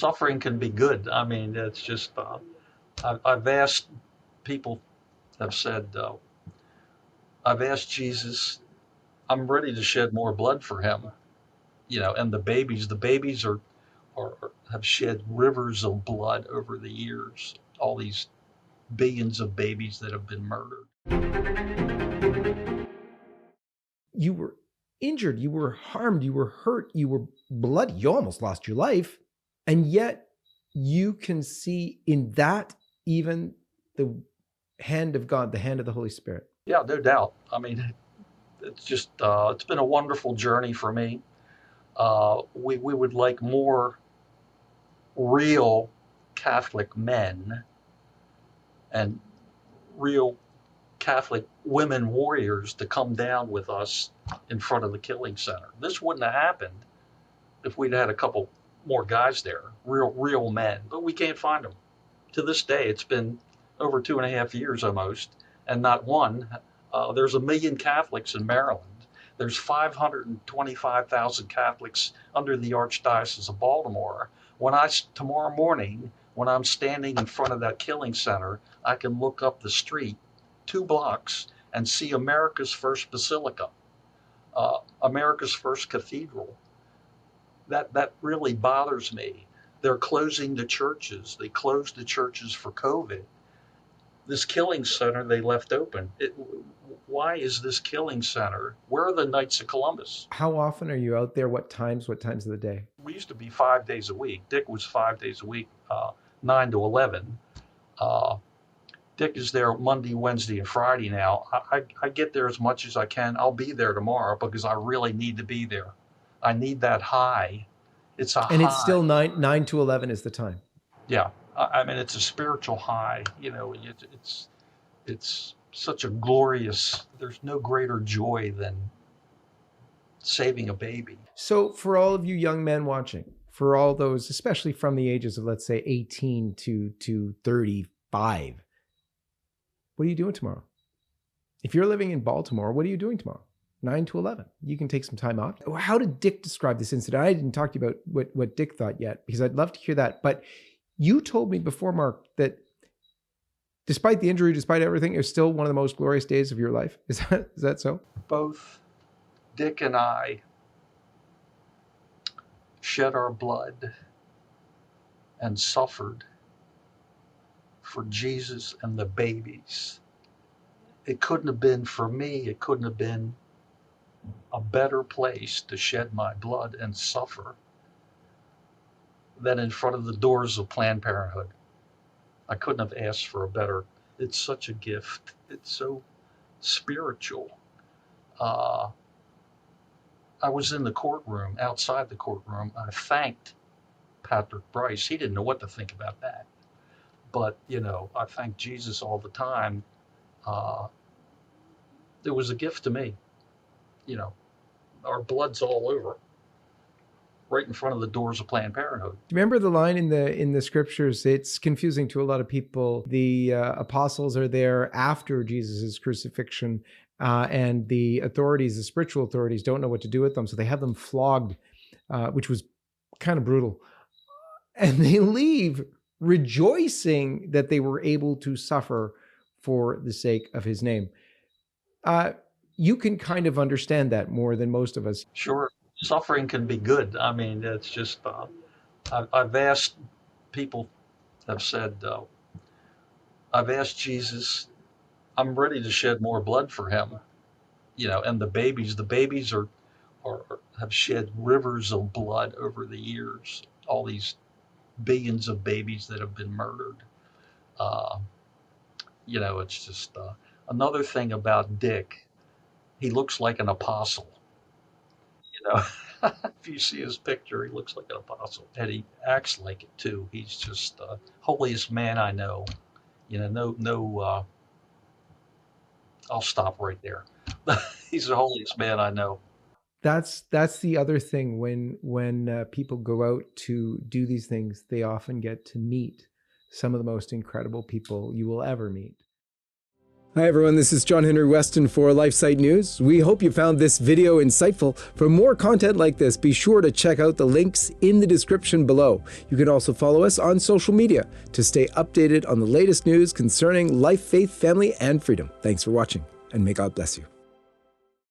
suffering can be good. I mean, it's just, I've asked, people have said, I've asked Jesus, I'm ready to shed more blood for him, and the babies have shed rivers of blood over the years, all these billions of babies that have been murdered. You were injured, you were harmed, you were hurt, you were bloody, you almost lost your life. And yet you can see in that even the hand of God, the hand of the Holy Spirit. Yeah, no doubt. I mean, it's just, it's been a wonderful journey for me. We would like more real Catholic men and real Catholic women warriors to come down with us in front of the killing center. This wouldn't have happened if we'd had a couple more guys there, real men, but we can't find them. To this day, it's been over 2.5 years almost, and not one. There's 1 million Catholics in Maryland. There's 525,000 Catholics under the Archdiocese of Baltimore. Tomorrow morning, when I'm standing in front of that killing center, I can look up the street 2 blocks and see America's first basilica, America's first cathedral. That really bothers me. They're closing the churches. They closed the churches for COVID. This killing center they left open. Why is this killing center? Where are the Knights of Columbus? How often are you out there? What times of the day? We used to be 5 days a week. Dick was 5 days a week, 9 to 11. Dick is there Monday, Wednesday, and Friday now. I get there as much as I can. I'll be there tomorrow because I really need to be there. I need that high. It's a high. And it's still 9 to 11 is the time. Yeah. I mean, it's a spiritual high. It's such a glorious, there's no greater joy than saving a baby. So for all of you young men watching, for all those, especially from the ages of, let's say, 18 to 35, what are you doing tomorrow? If you're living in Baltimore, what are you doing tomorrow? 9 to 11. You can take some time off. How did Dick describe this incident? I didn't talk to you about what Dick thought yet, because I'd love to hear that. But you told me before, Mark, that despite the injury, despite everything, it was still one of the most glorious days of your life. Is that so? Both Dick and I shed our blood and suffered for Jesus and the babies. It couldn't have been, for me, it couldn't have been a better place to shed my blood and suffer than in front of the doors of Planned Parenthood. I couldn't have asked for a better. It's such a gift. It's so spiritual. I was in the courtroom, outside the courtroom. I thanked Patrick Bryce. He didn't know what to think about that. But, I thank Jesus all the time. It was a gift to me. Our blood's all over, right in front of the doors of Planned Parenthood. Remember the line in the scriptures? It's confusing to a lot of people. The apostles are there after Jesus' crucifixion, and the authorities, the spiritual authorities, don't know what to do with them, so they have them flogged, which was kind of brutal. And they leave rejoicing that they were able to suffer for the sake of his name. You can kind of understand that more than most of us. Sure. Suffering can be good. I mean, it's just, I've asked, people have said, I've asked Jesus, I'm ready to shed more blood for him, and the babies have shed rivers of blood over the years, all these billions of babies that have been murdered. It's just, another thing about Dick, he looks like an apostle. If you see his picture, he looks like an apostle, and he acts like it too. He's just the holiest man I know. I'll stop right there. He's the holiest man I know. That's the other thing. When people go out to do these things, they often get to meet some of the most incredible people you will ever meet. Hi everyone, this is John Henry Weston for LifeSite News. We hope you found this video insightful. For more content like this, be sure to check out the links in the description below. You can also follow us on social media to stay updated on the latest news concerning life, faith, family, and freedom. Thanks for watching, and may God bless you.